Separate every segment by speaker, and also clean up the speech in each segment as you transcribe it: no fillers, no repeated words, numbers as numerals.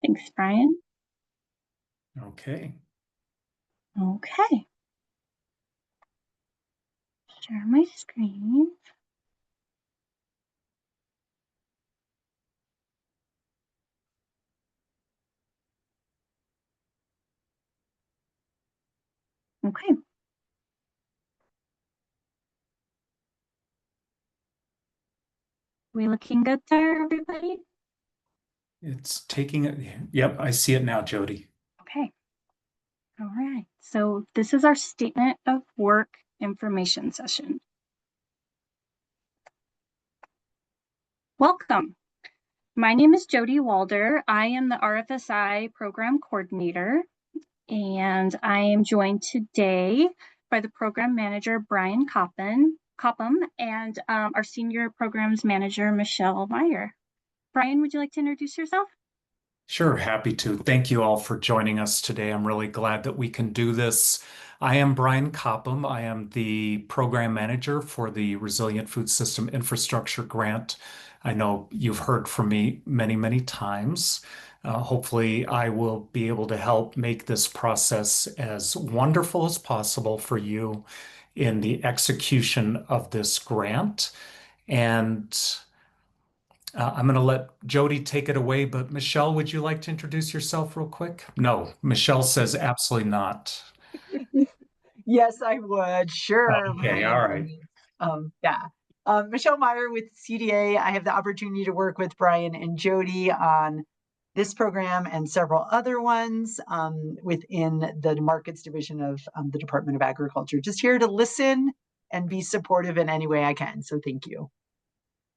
Speaker 1: Thanks, Brian.
Speaker 2: Okay.
Speaker 1: Okay. Share my screen. Okay. We looking good there, everybody?
Speaker 2: It's taking it. Yep, I see it now, Jody.
Speaker 1: Okay. All right. So this is our statement of work information session. Welcome. My name is Jody Walder. I am the RFSI program coordinator, and I am joined today by the program manager, Brian Copham, and our senior programs manager, Michelle Meyer. Brian, would you like to introduce yourself?
Speaker 2: Sure, happy to. Thank you all for joining us today. I'm really glad that we can do this. I am Brian Copham. I am the program manager for the Resilient Food System Infrastructure Grant. I know you've heard from me many, many times. Hopefully, I will be able to help make this process as wonderful as possible for you in the execution of this grant. And I'm going to let Jody take it away, but Michelle, would you like to introduce yourself real quick? No, Michelle says absolutely not.
Speaker 3: Yes, I would. Sure.
Speaker 2: Okay, all right.
Speaker 3: Yeah. Michelle Meyer with CDA. I have the opportunity to work with Brian and Jody on this program and several other ones within the markets division of the Department of Agriculture. Just here to listen and be supportive in any way I can. So thank you.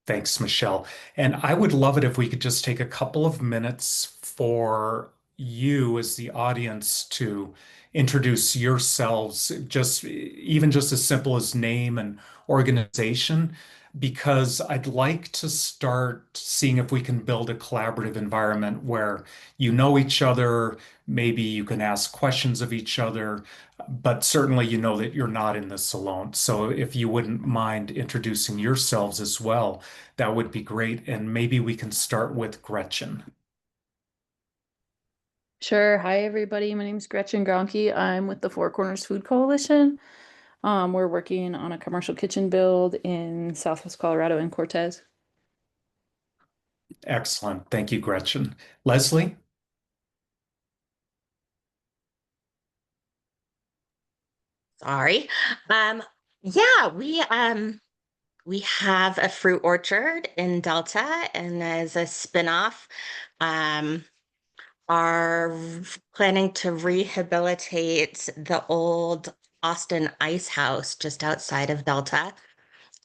Speaker 2: Thanks, Michelle. And I would love it if we could just take a couple of minutes for you as the audience to introduce yourselves, just even just as simple as name and organization, because I'd like to start seeing if we can build a collaborative environment where you know each other, maybe you can ask questions of each other, but certainly you know that you're not in this alone. So if you wouldn't mind introducing yourselves as well, that would be great. And maybe we can start with Gretchen.
Speaker 4: Sure. Hi, everybody. My name is Gretchen Gronke. I'm with the Four Corners Food Coalition. We're working on a commercial kitchen build in Southwest Colorado and Cortez.
Speaker 2: Excellent. Thank you, Gretchen. Leslie?
Speaker 5: Sorry. Yeah, we have a fruit orchard in Delta, and as a spinoff, are planning to rehabilitate the old Austin Ice House just outside of Delta.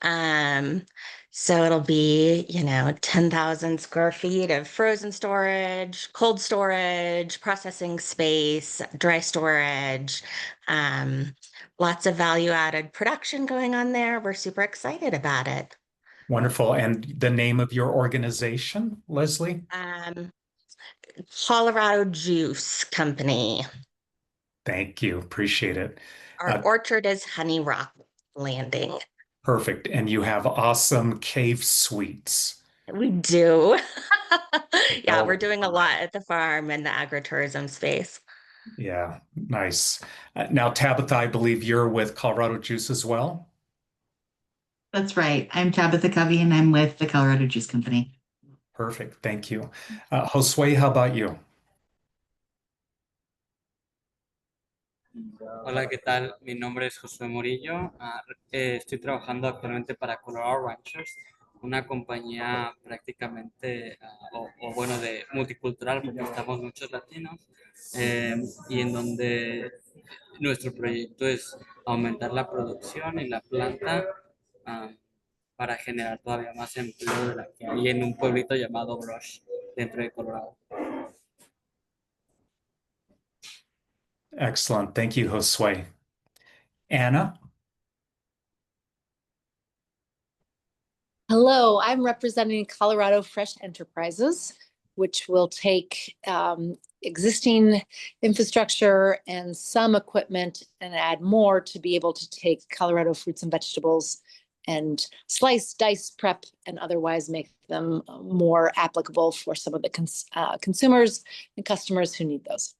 Speaker 5: So it'll be, 10,000 square feet of frozen storage, cold storage, processing space, dry storage, lots of value-added production going on there. We're super excited about it.
Speaker 2: Wonderful. And the name of your organization, Leslie?
Speaker 5: Colorado Juice Company.
Speaker 2: Thank you. Appreciate it.
Speaker 5: Our orchard is Honey Rock Landing.
Speaker 2: Perfect. And you have awesome cave suites.
Speaker 5: We do. Yeah, we're doing a lot at the farm and the agritourism space.
Speaker 2: Yeah, nice. Now, Tabitha, I believe you're with Colorado Juice as well.
Speaker 6: That's right. I'm Tabitha Covey, and I'm with the Colorado Juice Company.
Speaker 2: Perfect. Thank you. Josue, how about you?
Speaker 7: Hola, ¿qué tal? Mi nombre es Josué Morillo. Estoy trabajando actualmente para Colorado Ranchers, una compañía prácticamente, bueno, de multicultural, porque estamos muchos latinos, y en donde nuestro proyecto es aumentar la producción y la planta para generar todavía más empleo de la que hay en un pueblito llamado Brush, dentro de Colorado.
Speaker 2: Excellent. Thank you, Josue. Anna?
Speaker 8: Hello, I'm representing Colorado Fresh Enterprises, which will take existing infrastructure and some equipment and add more to be able to take Colorado fruits and vegetables and slice, dice, prep, and otherwise make them more applicable for some of the consumers and customers who need those.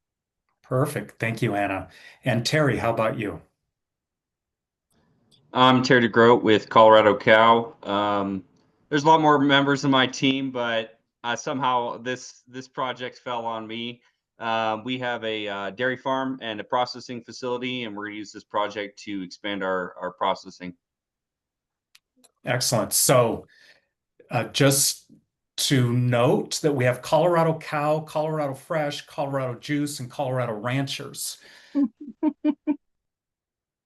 Speaker 2: Perfect. Thank you, Anna. And Terry, how about you?
Speaker 9: I'm Terry DeGroat with Colorado Cow. There's a lot more members of my team, but somehow this project fell on me. We have a dairy farm and a processing facility, and we're going to use this project to expand our processing.
Speaker 2: Excellent. So just to note that we have Colorado Cow, Colorado Fresh, Colorado Juice, and Colorado Ranchers.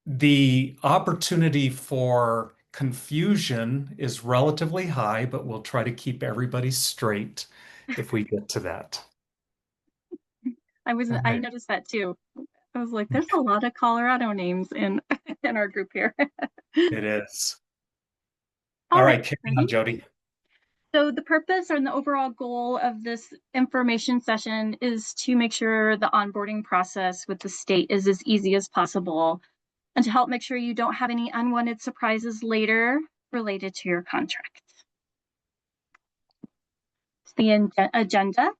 Speaker 2: The opportunity for confusion is relatively high, but we'll try to keep everybody straight if we get to that.
Speaker 1: I noticed that too. I was like, there's a lot of Colorado names in our group here.
Speaker 2: It is. All right, carry on, Jody.
Speaker 1: So the purpose and the overall goal of this information session is to make sure the onboarding process with the state is as easy as possible and to help make sure you don't have any unwanted surprises later related to your contract. The agenda.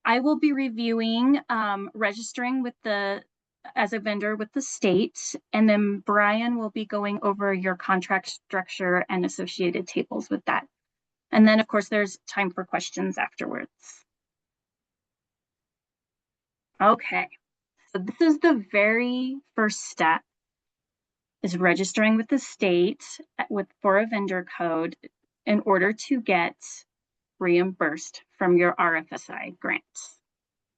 Speaker 1: I will be reviewing registering with as a vendor with the state, and then Brian will be going over your contract structure and associated tables with that. And then, of course, there's time for questions afterwards. Okay, so this is the very first step, is registering with the state for a vendor code in order to get reimbursed from your RFSI grants.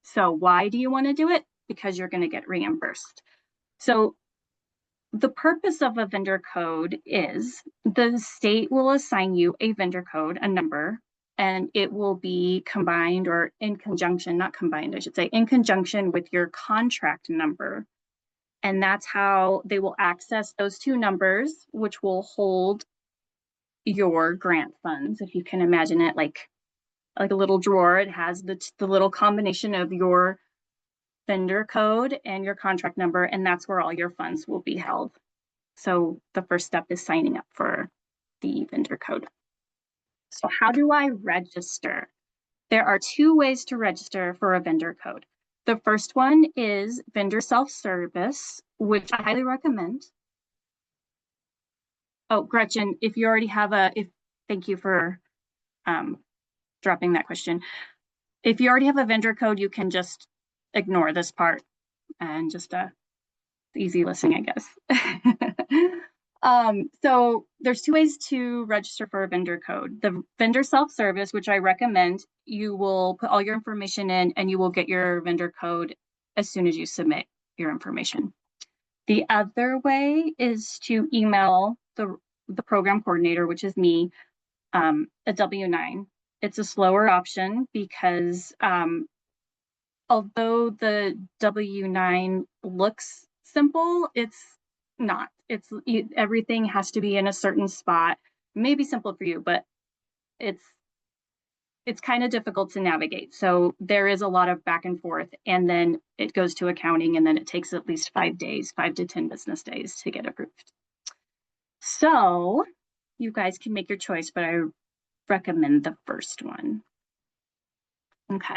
Speaker 1: So why do you want to do it? Because you're going to get reimbursed. So the purpose of a vendor code is the state will assign you a vendor code, a number, and it will be combined or in conjunction, not combined, I should say, in conjunction with your contract number. And that's how they will access those two numbers, which will hold your grant funds. If you can imagine it like a little drawer, it has the little combination of your vendor code and your contract number, and that's where all your funds will be held. So the first step is signing up for the vendor code. So how do I register? There are two ways to register for a vendor code. The first one is vendor self-service, which I highly recommend. Oh, Gretchen, if you already have thank you for dropping that question. If you already have a vendor code, you can just ignore this part and just easy listening, I guess. So there's two ways to register for a vendor code. The vendor self-service, which I recommend, you will put all your information in and you will get your vendor code as soon as you submit your information. The other way is to email the program coordinator, which is me, a W-9. It's a slower option because although the W-9 looks simple, it's not. Everything has to be in a certain spot. It may be simple for you, but it's kind of difficult to navigate. So there is a lot of back and forth, and then it goes to accounting, and then it takes at least 5 days, 5 to 10 business days to get approved. So you guys can make your choice, but I recommend the first one. Okay.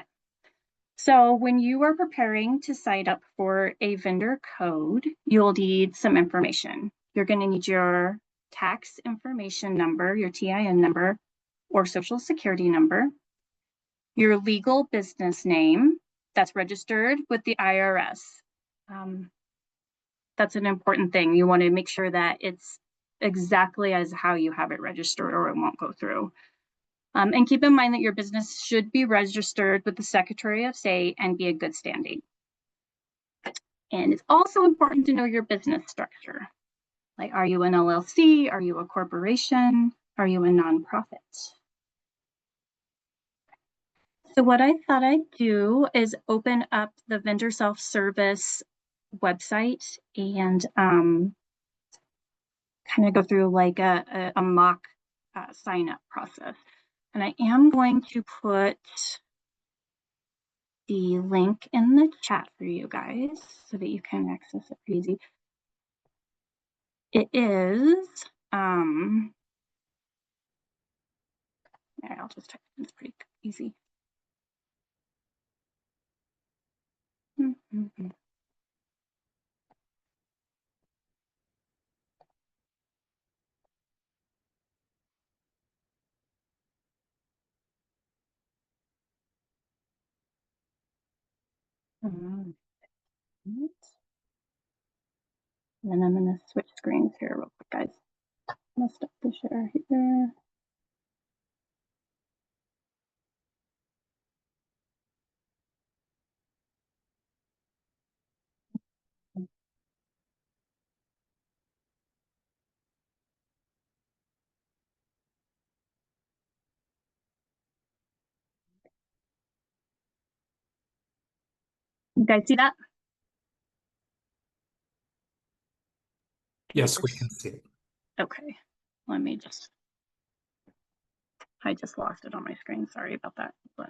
Speaker 1: So when you are preparing to sign up for a vendor code, you'll need some information. You're going to need your tax information number, your TIN number, or social security number, your legal business name that's registered with the IRS. That's an important thing. You want to make sure that it's exactly as how you have it registered or it won't go through. And keep in mind that your business should be registered with the Secretary of State and be a good standing. And it's also important to know your business structure. Like, are you an LLC? Are you a corporation? Are you a nonprofit? So what I thought I'd do is open up the vendor self-service website and kind of go through like a mock sign up process. And I am going to put the link in the chat for you guys so that you can access it easy. It is Yeah, I'll just type it. It's pretty easy. And then I'm going to switch screens here real quick, guys. I'm going to stop the share here. You guys see that?
Speaker 2: Yes, we can see it.
Speaker 1: Okay, let me just, I just lost it on my screen. Sorry about that. But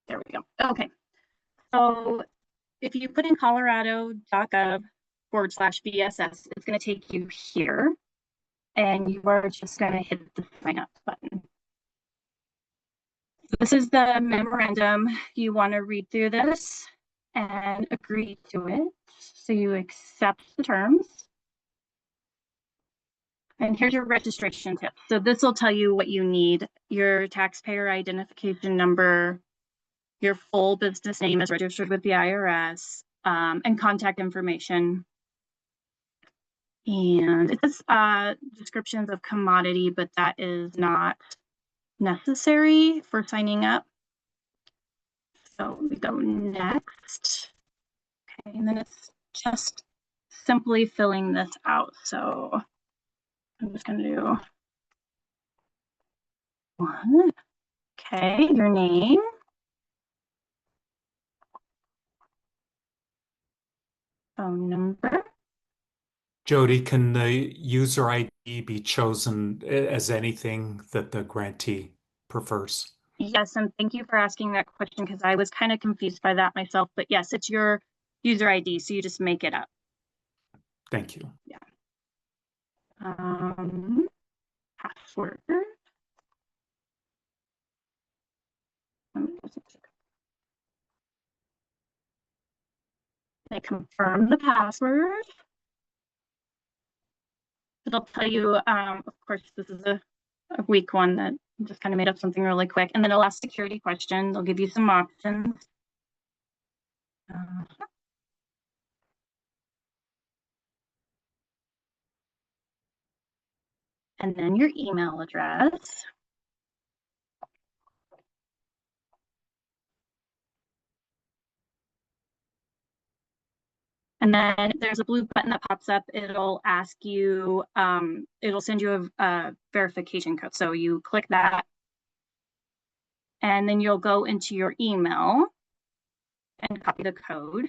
Speaker 1: there we go. Okay, so if you put in colorado.gov/VSS, it's going to take you here, and you are just going to hit the sign up button. So this is the memorandum. You want to read through this and agree to it. So you accept the terms. And here's your registration tip. So this will tell you what you need: your taxpayer identification number, your full business name is registered with the IRS, and contact information. And it says descriptions of commodity, but that is not necessary for signing up. So we go next. Okay, and then it's just simply filling this out. So I'm just going to do one. Okay, your name. Phone number.
Speaker 2: Jody, can the user ID be chosen as anything that the grantee prefers?
Speaker 1: Yes, and thank you for asking that question because I was kind of confused by that myself. But yes, it's your user ID, so you just make it up.
Speaker 2: Thank you.
Speaker 1: Yeah. Password. I confirm the password. It'll tell you, of course, this is a weak one that just kind of made up something really quick. And then it'll ask security question. They'll give you some options. And then your email address. And then there's a blue button that pops up. It'll ask you, it'll send you a verification code. So you click that, and then you'll go into your email and copy the code.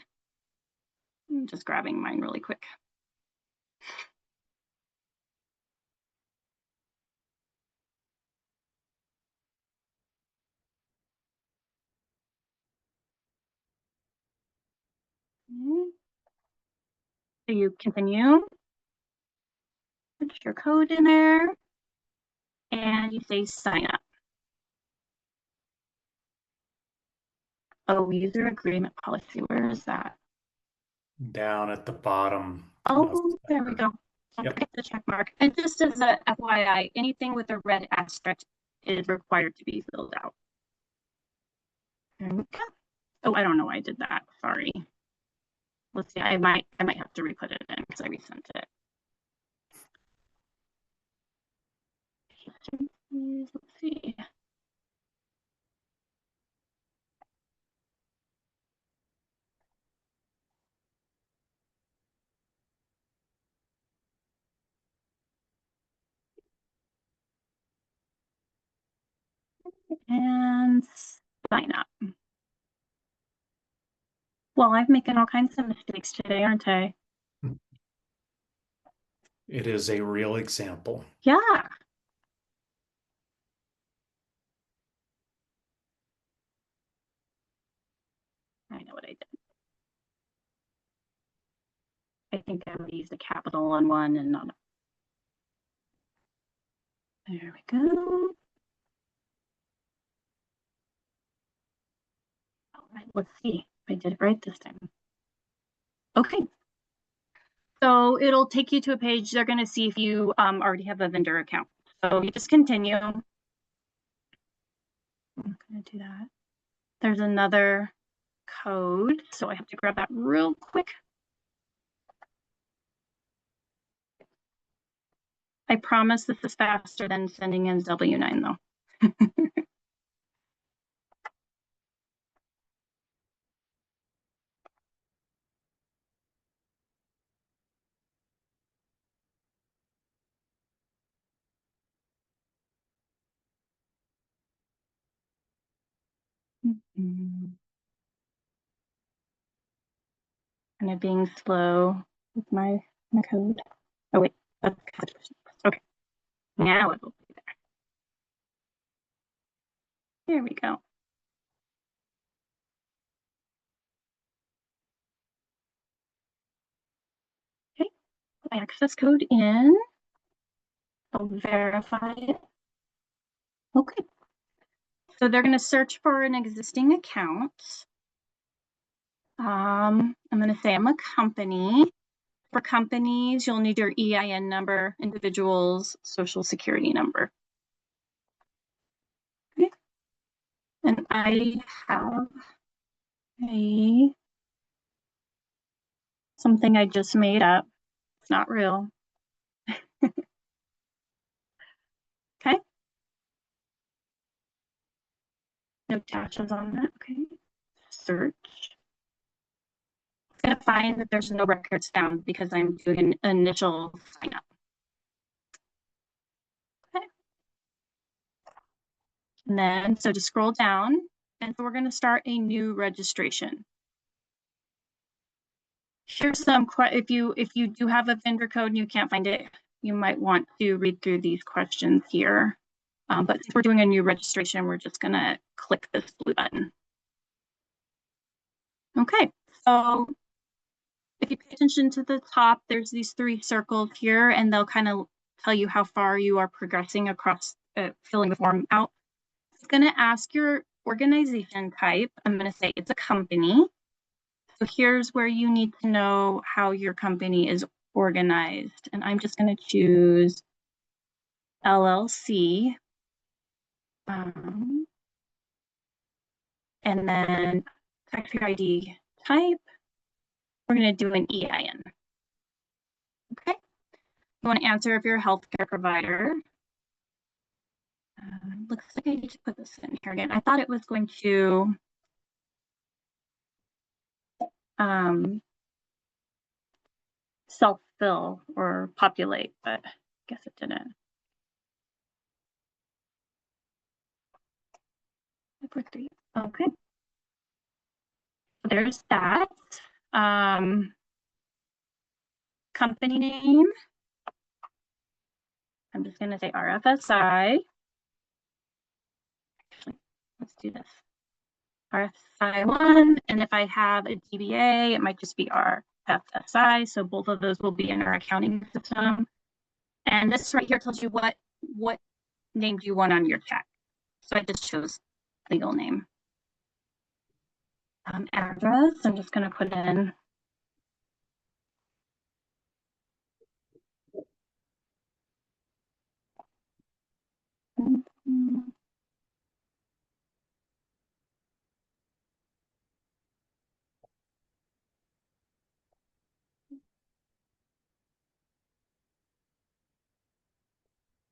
Speaker 1: I'm just grabbing mine really quick. So you continue, put your code in there, and you say sign up. Oh, user agreement policy, where is that?
Speaker 2: Down at the bottom.
Speaker 1: Oh, there we go.
Speaker 2: Yep.
Speaker 1: Hit the check mark. And just as a FYI, anything with a red asterisk is required to be filled out. There we go. Oh, I don't know why I did that. Sorry. Let's see. I might have to re-put it in because I resent it. Let's see. And sign up. Well, I'm making all kinds of mistakes today, aren't I?
Speaker 2: It is a real example.
Speaker 1: Yeah. I know what I did. I think I would use a capital on one and not. There we go. All right, let's see if I did it right this time. Okay. So it'll take you to a page. They're going to see if you already have a vendor account. So you just continue. I'm going to do that. There's another code. So I have to grab that real quick. I promise this is faster than sending in W9 though. Kind of being slow with my code. Oh wait, that's okay. Now it will be there. There we go. Okay, put my access code in. I'll verify it. Okay. So they're going to search for an existing account. I'm going to say I'm a company. For companies, you'll need your EIN number, individual's social security number. Okay. And I have something I just made up. It's not real. Okay. No dashes on that. Okay. Search. It's going to find that there's no records found because I'm doing an initial sign up. Okay. And then, so just scroll down, and so we're going to start a new registration. Here's some, if you do have a vendor code and you can't find it, you might want to read through these questions here. But since we're doing a new registration, we're just going to click this blue button. Okay, so if you pay attention to the top, there's these 3 circles here, and they'll kind of tell you how far you are progressing across filling the form out. It's going to ask your organization type. I'm going to say it's a company. So here's where you need to know how your company is organized. And I'm just going to choose LLC. And then taxpayer ID type. We're going to do an EIN. Okay. You want to answer if you're a healthcare provider. Looks like I need to put this in here again. I thought it was going to self-fill or populate, but I guess it didn't. Okay. There's that. Company name. I'm just going to say RFSI. Actually, let's do this. RFSI 1, and if I have a DBA, it might just be RFSI. So both of those will be in our accounting system. And this right here tells you what name do you want on your check. So I just chose legal name. Address, I'm just going to put in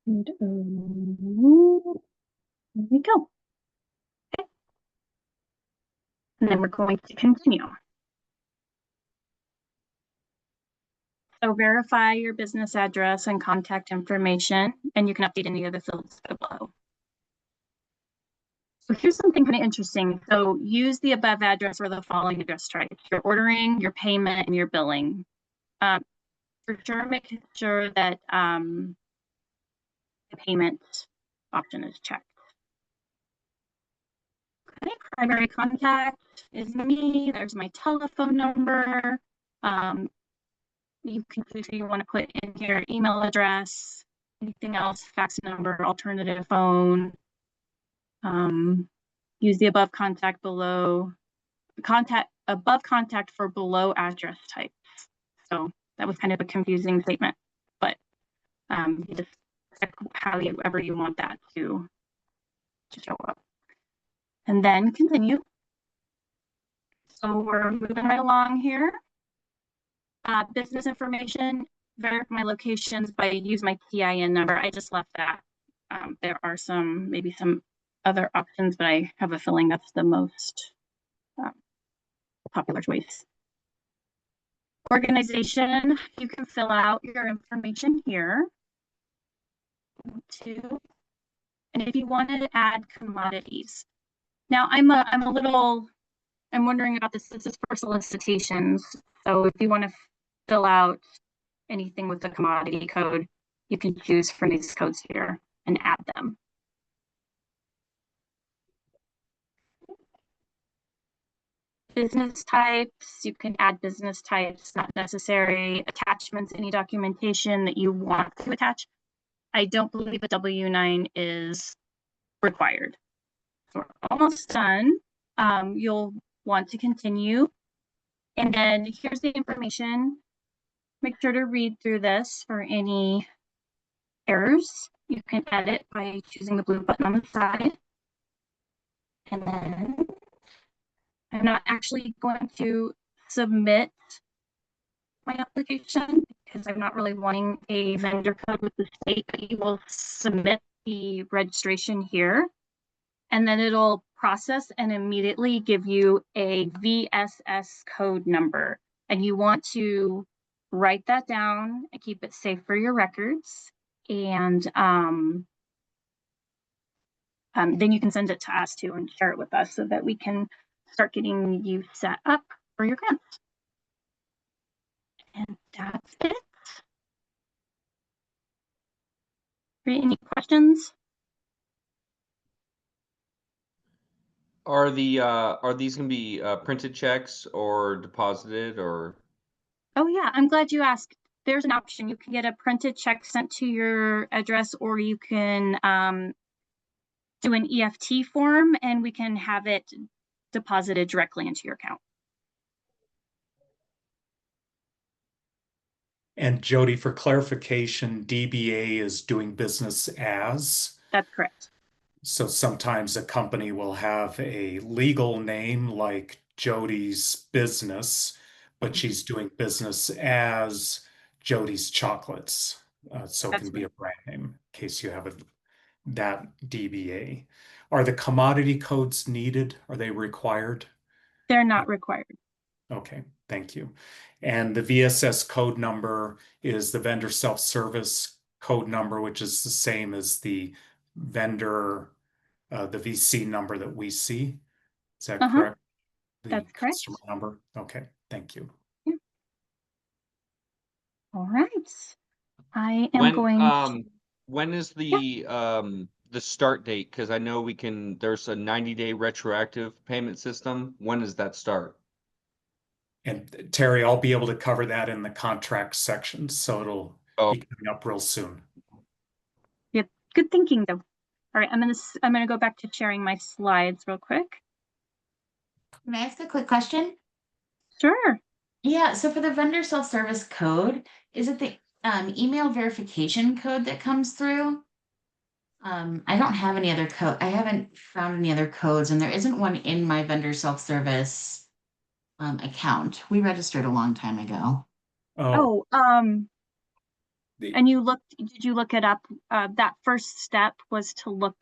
Speaker 1: and there we go. Okay. And then we're going to continue. So verify your business address and contact information, and you can update any of the fields below. So here's something kind of interesting. So use the above address or the following address types: your ordering, your payment, and your billing. For sure, make sure that the payment option is checked. Okay, primary contact is me. There's my telephone number. You can choose who you want to put in here, email address, Anything else? Fax number, alternative phone. Use the above contact for below address types. So that was kind of a confusing statement, but you just check however you want that to show up. And then continue. So we're moving right along here. Business information, verify my locations by use my TIN number. I just left that. There are maybe some other options, but I have a feeling that's the most popular choice. Organization, you can fill out your information here. And if you wanted to add commodities. Now I'm wondering about this. This is for solicitations. So if you want to fill out anything with the commodity code, you can choose from these codes here and add them. Business types, you can add business types, not necessary. Attachments, any documentation that you want to attach. I don't believe a W-9 is required. So we're almost done. You'll want to continue. And then here's the information. Make sure to read through this for any errors. You can edit by choosing the blue button on the side. And then I'm not actually going to submit my application because I'm not really wanting a vendor code with the state, but you will submit the registration here. And then it'll process and immediately give you a VSS code number. And you want to write that down and keep it safe for your records. And then you can send it to us too and share it with us so that we can start getting you set up for your grants. And that's it. Any questions?
Speaker 9: Are these gonna be printed checks or deposited or?
Speaker 1: Oh yeah, I'm glad you asked. There's an option. You can get a printed check sent to your address, or you can do an EFT form and we can have it deposited directly into your account.
Speaker 2: And Jody, for clarification, DBA is doing business as.
Speaker 1: That's correct.
Speaker 2: So sometimes a company will have a legal name like Jody's Business, but she's doing business as Jody's Chocolates. So it can be a brand name in case you have that DBA. Are the commodity codes needed? Are they required?
Speaker 1: They're not required.
Speaker 2: Okay, thank you. And the VSS code number is the vendor self-service code number, which is the same as the vendor, the VC number that we see. Is that correct?
Speaker 1: That's correct.
Speaker 2: Customer number. Okay, thank you.
Speaker 1: Yeah. All right. I am going.
Speaker 9: When is the start date? Because I know there's a 90-day retroactive payment system. When does that start?
Speaker 2: And Terry, I'll be able to cover that in the contract section, so it'll be coming up real soon.
Speaker 1: Yep, good thinking though. All right, I'm gonna go back to sharing my slides real quick.
Speaker 6: Can I ask a quick question?
Speaker 1: Sure.
Speaker 6: Yeah, so for the vendor self-service code, is it the email verification code that comes through? I don't have any other code. I haven't found any other codes, and there isn't one in my vendor self-service account. We registered a long time ago.
Speaker 1: Oh, and did you look it up? That first step was to look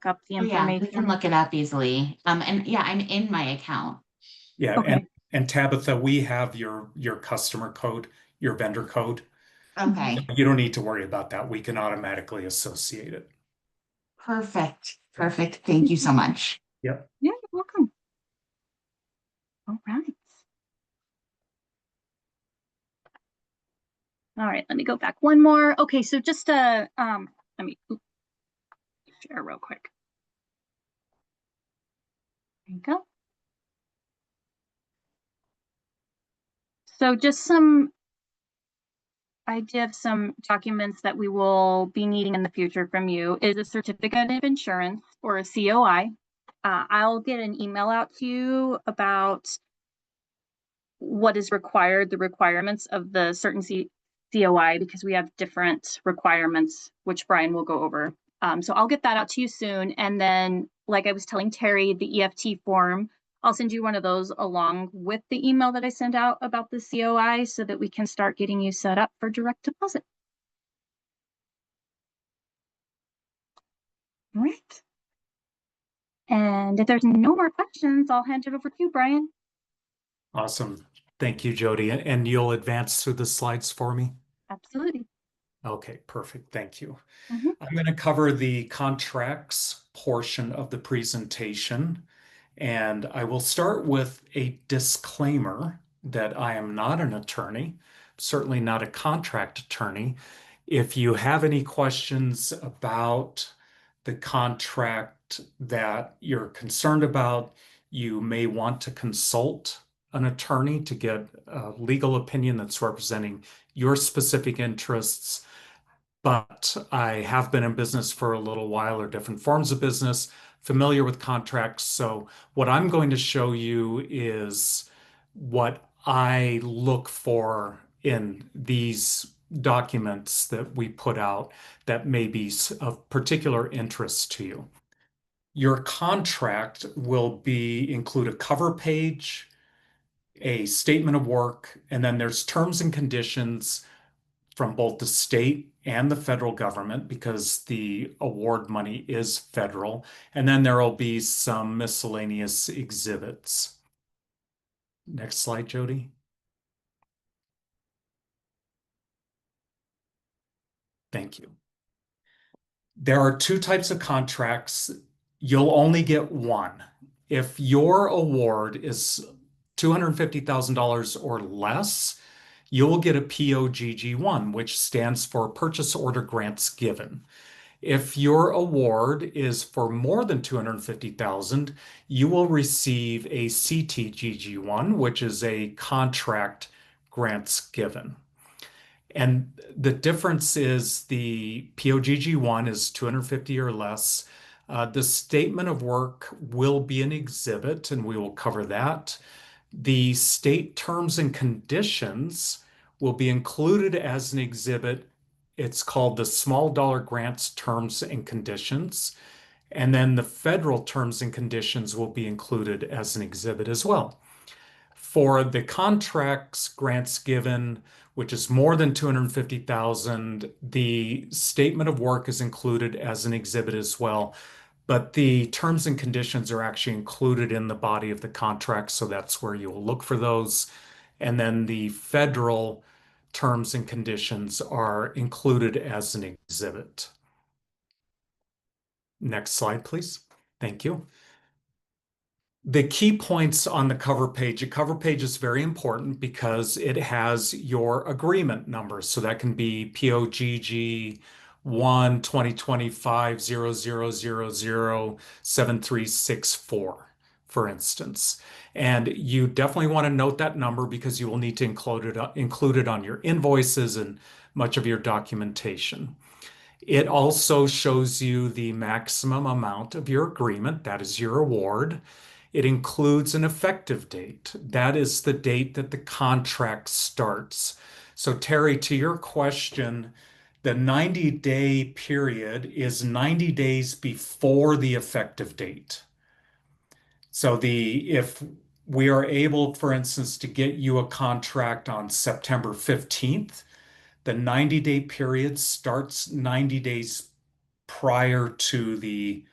Speaker 1: up the information.
Speaker 6: Yeah, we can look it up easily. And yeah, I'm in my account.
Speaker 2: Yeah,
Speaker 1: okay.
Speaker 2: and Tabitha, we have your customer code, your vendor code.
Speaker 6: Okay.
Speaker 2: You don't need to worry about that. We can automatically associate it.
Speaker 6: Perfect. Perfect. Thank you so much.
Speaker 2: Yep.
Speaker 1: Yeah, you're welcome. All right. All right, let me go back one more. Okay, so just let me share real quick. There you go. So just some I do have some documents that we will be needing in the future from you is a certificate of insurance or a COI. I'll get an email out to you about what is required, the requirements of the certain COI, because we have different requirements, which Brian will go over. So I'll get that out to you soon. And then, like I was telling Terry, the EFT form, I'll send you one of those along with the email that I send out about the COI so that we can start getting you set up for direct deposit. All right. And if there's no more questions, I'll hand it over to you, Brian.
Speaker 2: Awesome. Thank you, Jody. And you'll advance through the slides for me?
Speaker 1: Absolutely.
Speaker 2: Okay, perfect. Thank you.
Speaker 1: Mhm.
Speaker 2: I'm going to cover the contracts portion of the presentation, and I will start with a disclaimer that I am not an attorney, certainly not a contract attorney. If you have any questions about the contract that you're concerned about, you may want to consult an attorney to get a legal opinion that's representing your specific interests. But I have been in business for a little while, or different forms of business, familiar with contracts. So what I'm going to show you is what I look for in these documents that we put out that may be of particular interest to you. Your contract will include a cover page, a statement of work, and then there's terms and conditions from both the state and the federal government, because the award money is federal. And then there will be some miscellaneous exhibits. Next slide, Jody. Thank you. There are two types of contracts. You'll only get one. If your award is $250,000 or less, you'll get a POGG1, which stands for Purchase Order Grants Given. If your award is for more than 250,000, you will receive a CTGG1, which is a Contract Grants Given. And the difference is the POGG1 is 250 or less. The statement of work will be an exhibit, and we will cover that. The state terms and conditions will be included as an exhibit. It's called the Small Dollar Grants Terms and Conditions. And then the federal terms and conditions will be included as an exhibit as well. For the contracts grants given, which is more than 250,000, the statement of work is included as an exhibit as well. But the terms and conditions are actually included in the body of the contract, so that's where you will look for those. And then the federal terms and conditions are included as an exhibit. Next slide, please. Thank you. The key points on the cover page. A cover page is very important because it has your agreement number. So that can be POGG 1 2025 0000 7364, for instance. And you definitely want to note that number because you will need to include it on your invoices and much of your documentation. It also shows you the maximum amount of your agreement. That is your award. It includes an effective date. That is the date that the contract starts. So Terry, to your question, the 90-day period is 90 days before the effective date. So if we are able, for instance, to get you a contract on September 15th, the 90-day period starts 90 days prior to the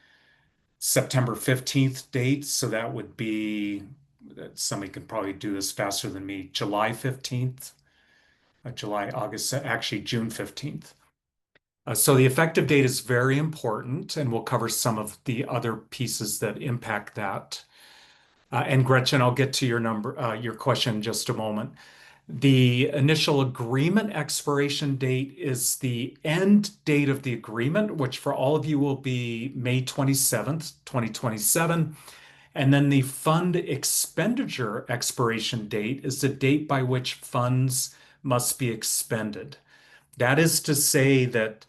Speaker 2: September 15th date. So that would be, somebody can probably do this faster than me, July 15th, August, actually June 15th. So the effective date is very important, and we'll cover some of the other pieces that impact that. And Gretchen, I'll get to your question in just a moment. The initial agreement expiration date is the end date of the agreement, which for all of you will be May 27th, 2027. And then the fund expenditure expiration date is the date by which funds must be expended. That is to say that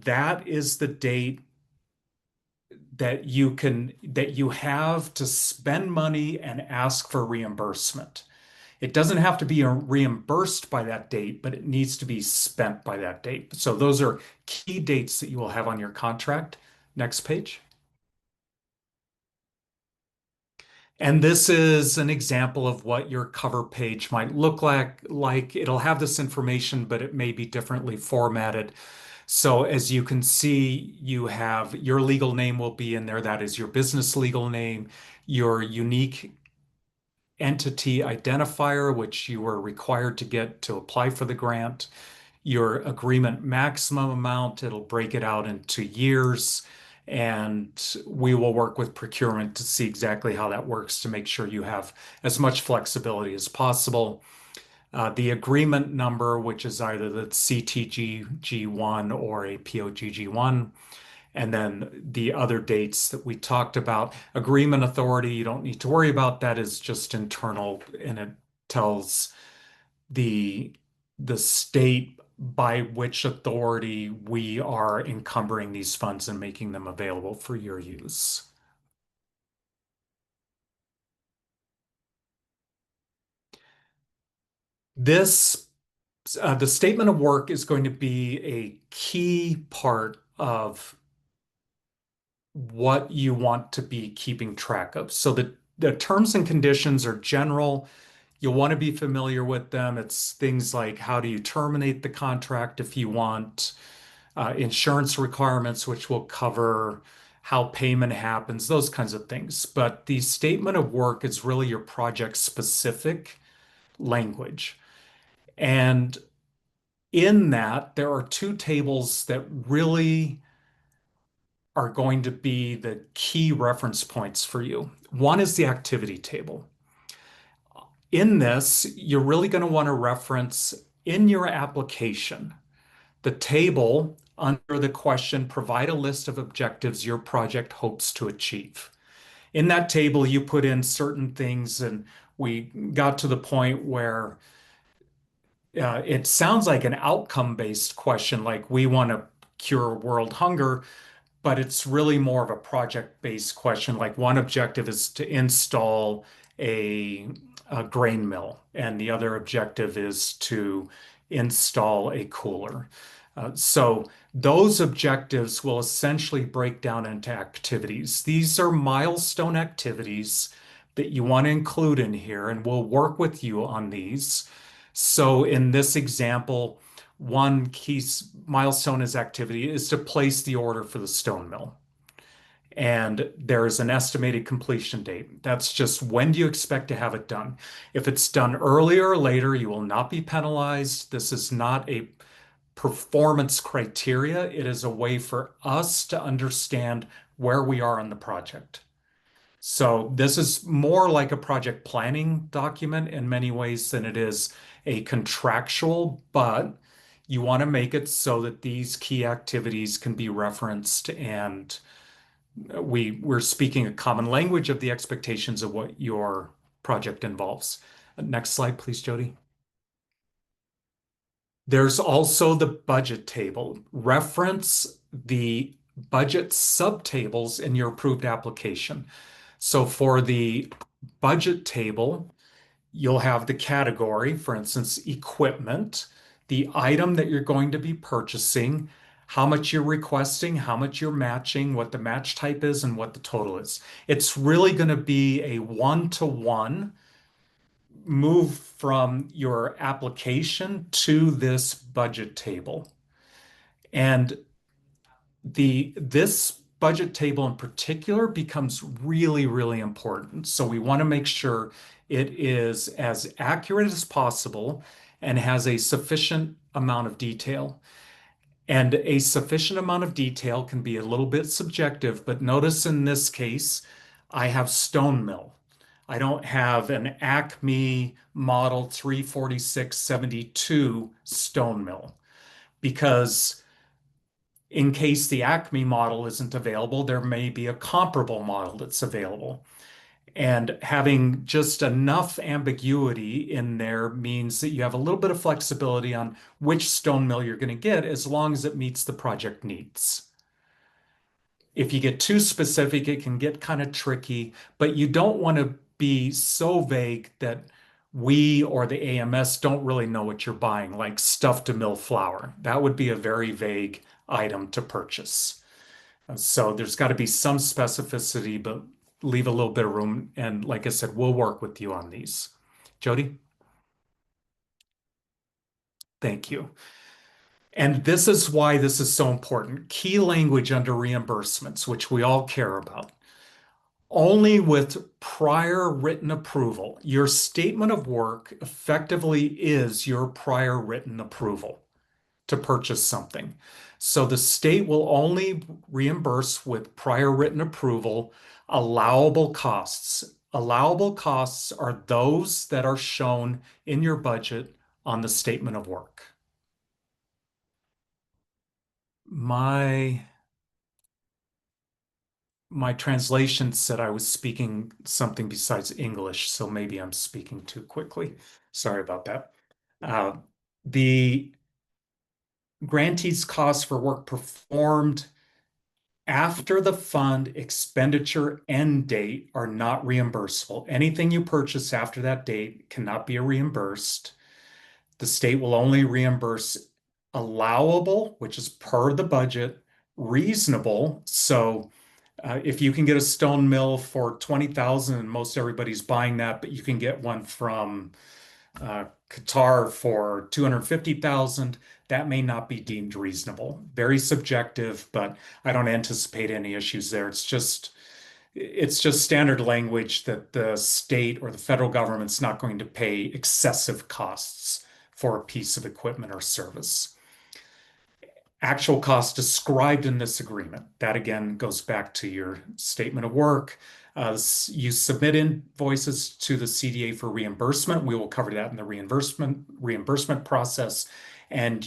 Speaker 2: that is the date that you have to spend money and ask for reimbursement. It doesn't have to be reimbursed by that date, but it needs to be spent by that date. So those are key dates that you will have on your contract. Next page. And this is an example of what your cover page might look like. It'll have this information, but it may be differently formatted. So as you can see, you have your legal name will be in there. That is your business legal name, your unique entity identifier, which you were required to get to apply for the grant, your agreement maximum amount. It'll break it out into years. And we will work with procurement to see exactly how that works to make sure you have as much flexibility as possible. The agreement number, which is either the CTGG1 or a POGG1, and then the other dates that we talked about. Agreement authority, you don't need to worry about. That is just internal, and it tells the state by which authority we are encumbering these funds and making them available for your use. This the statement of work is going to be a key part of what you want to be keeping track of. So the terms and conditions are general. You'll want to be familiar with them. It's things like how do you terminate the contract if you want, insurance requirements, which will cover how payment happens, those kinds of things. But the statement of work is really your project specific language. And in that, there are two tables that really are going to be the key reference points for you. One is the activity table. In this, you're really going to want to reference in your application the table under the question, provide a list of objectives your project hopes to achieve. In that table, you put in certain things, and we got to the point where it sounds like an outcome-based question, like we want to cure world hunger, but it's really more of a project-based question. Like one objective is to install a grain mill, and the other objective is to install a cooler. So those objectives will essentially break down into activities. These are milestone activities that you want to include in here, and we'll work with you on these. So in this example, one key milestone is activity is to place the order for the stone mill. And there's an estimated completion date. That's just when do you expect to have it done? If it's done earlier or later, you will not be penalized. This is not a performance criteria. It is a way for us to understand where we are in the project. So this is more like a project planning document in many ways than it is a contractual, but you want to make it so that these key activities can be referenced, and we're speaking a common language of the expectations of what your project involves. Next slide, please, Jody. There's also the budget table. Reference the budget subtables in your approved application. So for the budget table, you'll have the category, for instance, equipment, the item that you're going to be purchasing, how much you're requesting, how much you're matching, what the match type is, and what the total is. It's really going to be a one-to-one move from your application to this budget table. And this budget table in particular becomes really, really important. So we want to make sure it is as accurate as possible and has a sufficient amount of detail. And a sufficient amount of detail can be a little bit subjective, but notice in this case, I have stone mill. I don't have an Acme model 34672 stone mill, because in case the Acme model isn't available, there may be a comparable model that's available. And having just enough ambiguity in there means that you have a little bit of flexibility on which stone mill you're going to get as long as it meets the project needs. If you get too specific, it can get kind of tricky, but you don't want to be so vague that we or the AMS don't really know what you're buying, like stuff to mill flour. That would be a very vague item to purchase. So there's got to be some specificity, but leave a little bit of room. And like I said, we'll work with you on these. Jody? Thank you. And this is why this is so important. Key language under reimbursements, which we all care about. Only with prior written approval. Your statement of work effectively is your prior written approval to purchase something. So the state will only reimburse with prior written approval allowable costs. Allowable costs are those that are shown in your budget on the statement of work. My translation said I was speaking something besides English, so maybe I'm speaking too quickly. Sorry about that. The grantee's costs for work performed after the fund expenditure end date are not reimbursable. Anything you purchase after that date cannot be reimbursed. The state will only reimburse allowable, which is per the budget, reasonable. So if you can get a stone mill for 20,000 and most everybody's buying that, but you can get one from Qatar for 250,000, that may not be deemed reasonable. Very subjective, but I don't anticipate any issues there. It's just standard language that the state or the federal government's not going to pay excessive costs for a piece of equipment or service. Actual costs described in this agreement. That again goes back to your statement of work. You submit invoices to the CDA for reimbursement. We will cover that in the reimbursement process. And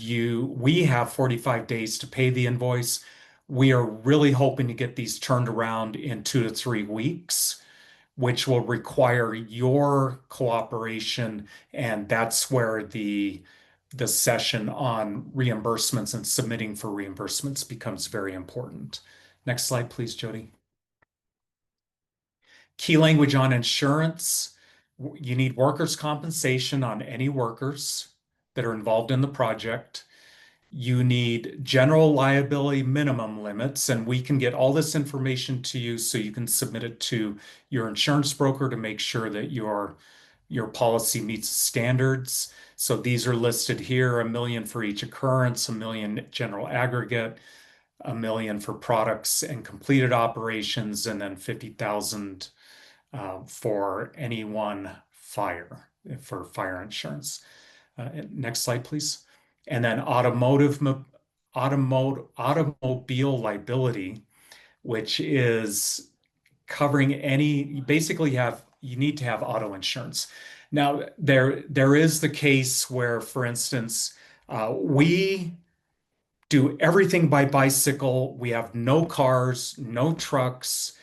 Speaker 2: we have 45 days to pay the invoice. We are really hoping to get these turned around in 2 to 3 weeks, which will require your cooperation. And that's where the session on reimbursements and submitting for reimbursements becomes very important. Next slide, please, Jody. Key language on insurance. You need workers' compensation on any workers that are involved in the project. You need general liability minimum limits, and we can get all this information to you so you can submit it to your insurance broker to make sure that your policy meets standards. So these are listed here, $1 million for each occurrence, $1 million general aggregate, $1 million for products and completed operations, and then 50,000 for any one fire for fire insurance. Next slide, please. And then automobile liability, which is covering any, basically you need to have auto insurance. Now, there is the case where, for instance, we do everything by bicycle. We have no cars, no trucks,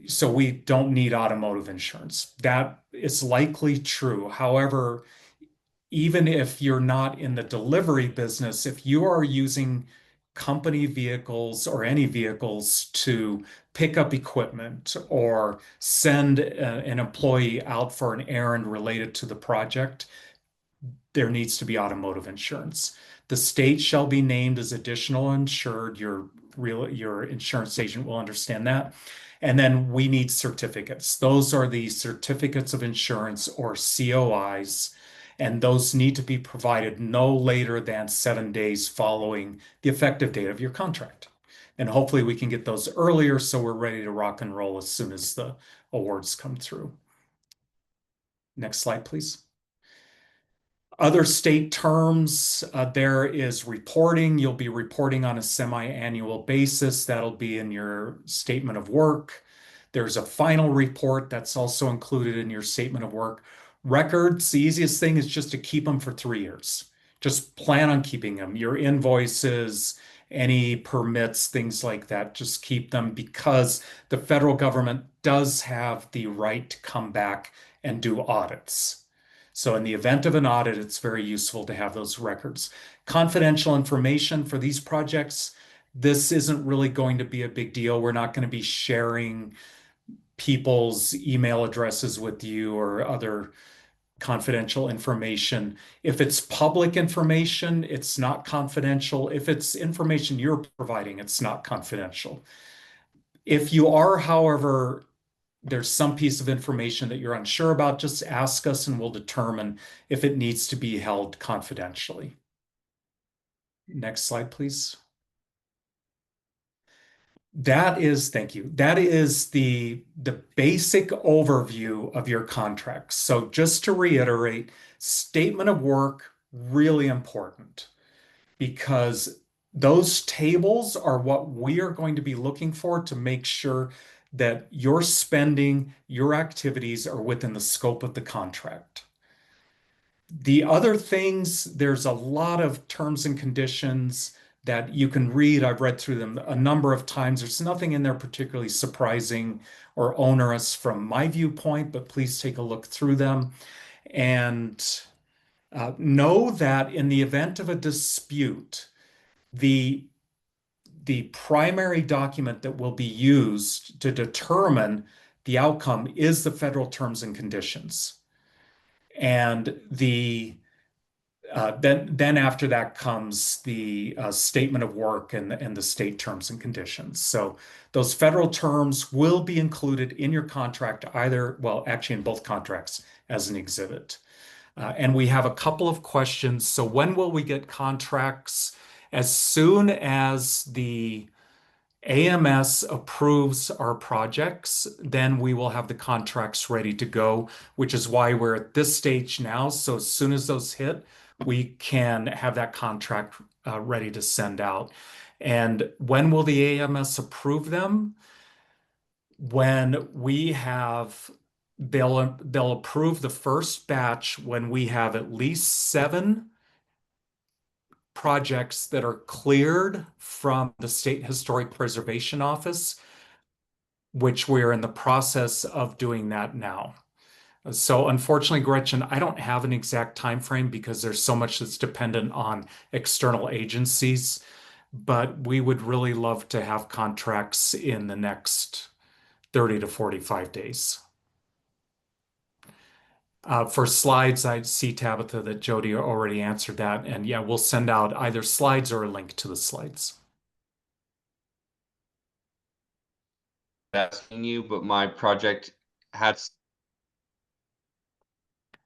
Speaker 2: so we don't need automotive insurance. That is likely true. However, even if you're not in the delivery business, if you are using company vehicles or any vehicles to pick up equipment or send an employee out for an errand related to the project, there needs to be automotive insurance. The state shall be named as additional insured. Your insurance agent will understand that. And then we need certificates. Those are the certificates of insurance, or COIs, and those need to be provided no later than 7 days following the effective date of your contract. And hopefully we can get those earlier so we're ready to rock and roll as soon as the awards come through. Next slide, please. Other state terms, there is reporting. You'll be reporting on a semi-annual basis. That'll be in your statement of work. There's a final report that's also included in your statement of work. Records, the easiest thing is just to keep them for 3 years. Just plan on keeping them. Your invoices any permits, things like that. Just keep them because the federal government does have the right to come back and do audits. So in the event of an audit, it's very useful to have those records. Confidential information for these projects, this isn't really going to be a big deal. We're not going to be sharing people's email addresses with you or other confidential information. If it's public information, it's not confidential. If it's information you're providing, it's not confidential. If you are, however, there's some piece of information that you're unsure about, just ask us and we'll determine if it needs to be held confidentially. Next slide, please. Thank you. That is the basic overview of your contracts. So just to reiterate, statement of work, really important because those tables are what we are going to be looking for to make sure that your spending, your activities are within the scope of the contract. The other things, there's a lot of terms and conditions that you can read. I've read through them a number of times. There's nothing in there particularly surprising or onerous from my viewpoint, but please take a look through them. And know that in the event of a dispute, the primary document that will be used to determine the outcome is the federal terms and conditions. And then after that comes the statement of work and the state terms and conditions. So those federal terms will be included in your contract either, well, actually in both contracts as an exhibit. And we have a couple of questions. So when will we get contracts? As soon as the AMS approves our projects, then we will have the contracts ready to go, which is why we're at this stage now. So as soon as those hit, we can have that contract ready to send out. And when will the AMS approve them? When we have, they'll approve the first batch when we have at least 7 projects that are cleared from the State Historic Preservation Office, which we're in the process of doing that now. So unfortunately, Gretchen, I don't have an exact time frame because there's so much that's dependent on external agencies, but we would really love to have contracts in the next 30 to 45 days. For slides, I see, Tabitha, that Jody already answered that. And yeah, we'll send out either slides or a link to the slides.
Speaker 9: Asking you, but my project has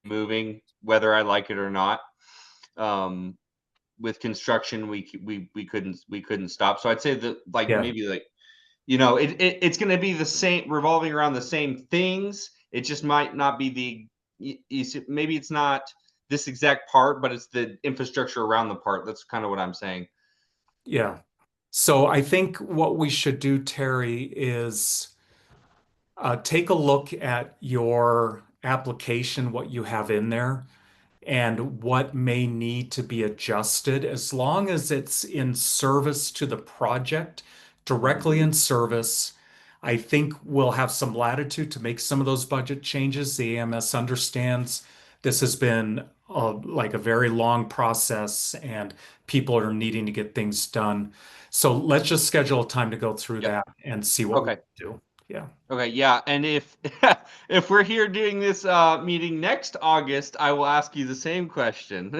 Speaker 9: moving, whether I like it or not. With construction, we couldn't stop. So I'd say that maybe it's going to be the same, revolving around the same things. It just might not be maybe it's not this exact part, but it's the infrastructure around the part. That's kind of what I'm saying.
Speaker 2: Yeah. So I think what we should do, Terry, is take a look at your application, what you have in there, and what may need to be adjusted as long as it's in service to the project, directly in service. I think we'll have some latitude to make some of those budget changes. The AMS understands this has been like a very long process and people are needing to get things done. So let's just schedule a time to go through that and see what we can do. Yeah.
Speaker 9: Okay. Yeah. And if if we're here doing this meeting next August, I will ask you the same question.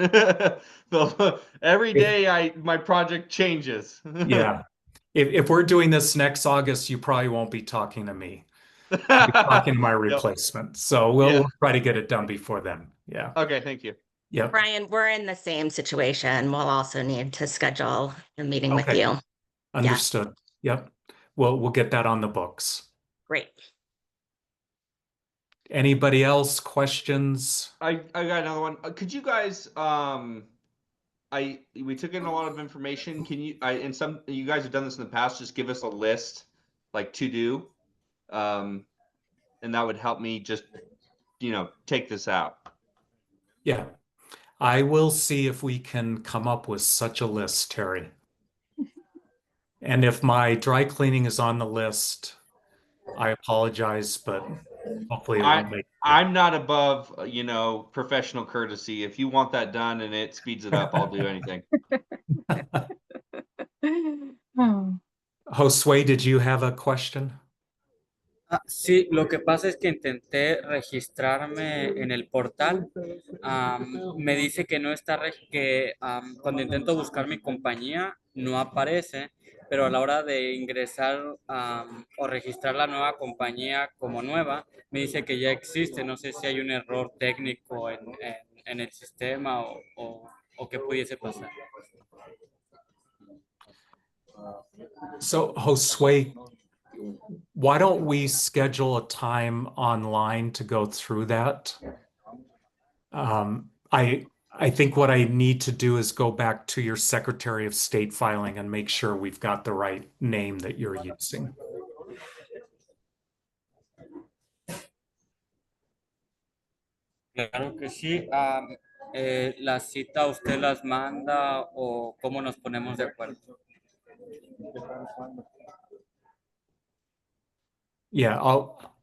Speaker 9: So every day my project changes.
Speaker 2: Yeah. If we're doing this next August, you probably won't be talking to me. You'll be talking to my replacement. So we'll try to get it done before then. Yeah.
Speaker 9: Okay. Thank you.
Speaker 2: Yeah.
Speaker 5: Brian, we're in the same situation. We'll also need to schedule a meeting with you.
Speaker 2: Understood. Yep. We'll get that on the books.
Speaker 5: Great.
Speaker 2: Anybody else? Questions?
Speaker 9: I got another one. Could you guys we took in a lot of information. Can you you guys have done this in the past, just give us a list like to do. And that would help me just take this out.
Speaker 2: Yeah. I will see if we can come up with such a list, Terry. And if my dry cleaning is on the list, I apologize, but hopefully it won't make
Speaker 9: I'm not above, professional courtesy. If you want that done and it speeds it up, I'll do anything.
Speaker 1: Oh,
Speaker 2: Josue, did you have a question?
Speaker 7: Sí, lo que pasa es que intenté registrarme en el portal. Me dice que no está, cuando intento buscar mi compañía no aparece, pero a la hora de ingresar o registrar la nueva compañía como nueva, me dice que ya existe. No sé si hay un error técnico en el sistema o qué pudiese pasar.
Speaker 2: So, Josue, why don't we schedule a time online to go through that? I think what I need to do is go back to your Secretary of State filing and make sure we've got the right name that you're using.
Speaker 7: Claro que sí. ¿Las citas usted las manda o cómo nos ponemos de acuerdo?
Speaker 2: Yeah,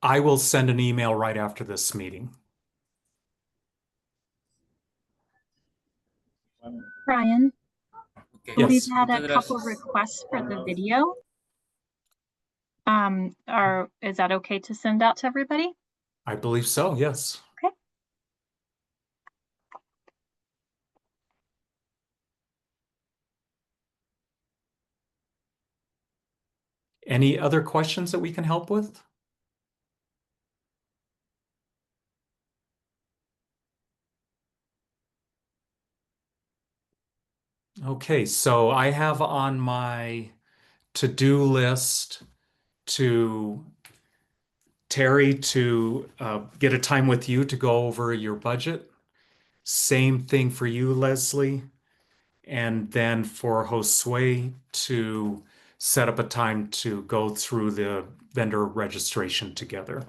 Speaker 2: I will send an email right after this meeting.
Speaker 1: Brian,
Speaker 7: Ok,
Speaker 1: we've
Speaker 2: Yes,
Speaker 1: had a
Speaker 7: muchas
Speaker 1: couple
Speaker 7: gracias.
Speaker 1: requests for the video. Is that okay to send out to everybody?
Speaker 2: I believe so, yes.
Speaker 1: Okay.
Speaker 2: Any other questions that we can help with? Okay, so I have on my to-do list to Terry to get a time with you to go over your budget. Same thing for you, Leslie. And then for Josue to set up a time to go through the vendor registration together.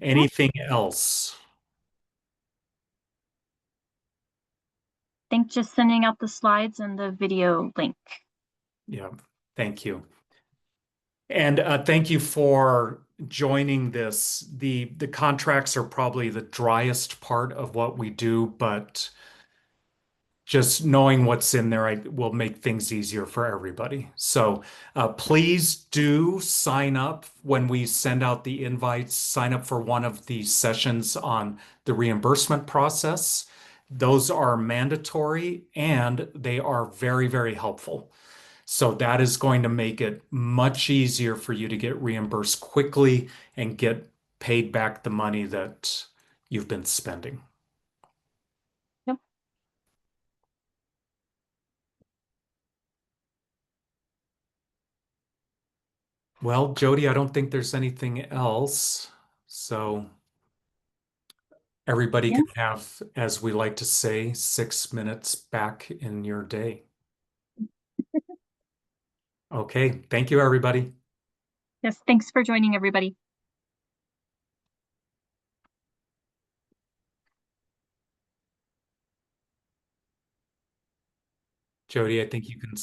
Speaker 2: Anything else?
Speaker 1: I think just sending out the slides and the video link.
Speaker 2: Yeah, thank you. And thank you for joining this. The contracts are probably the driest part of what we do, but just knowing what's in there will make things easier for everybody. So please do sign up when we send out the invites. Sign up for one of the sessions on the reimbursement process. Those are mandatory and they are very, very helpful. So that is going to make it much easier for you to get reimbursed quickly and get paid back the money that you've been spending.
Speaker 1: Yep.
Speaker 2: Well, Jody, I don't think there's anything else. So everybody
Speaker 1: Yeah.
Speaker 2: can have, as we like to say, 6 minutes back in your day. Okay, thank you, everybody.
Speaker 1: Yes, thanks for joining, everybody.
Speaker 2: Jody, I think you can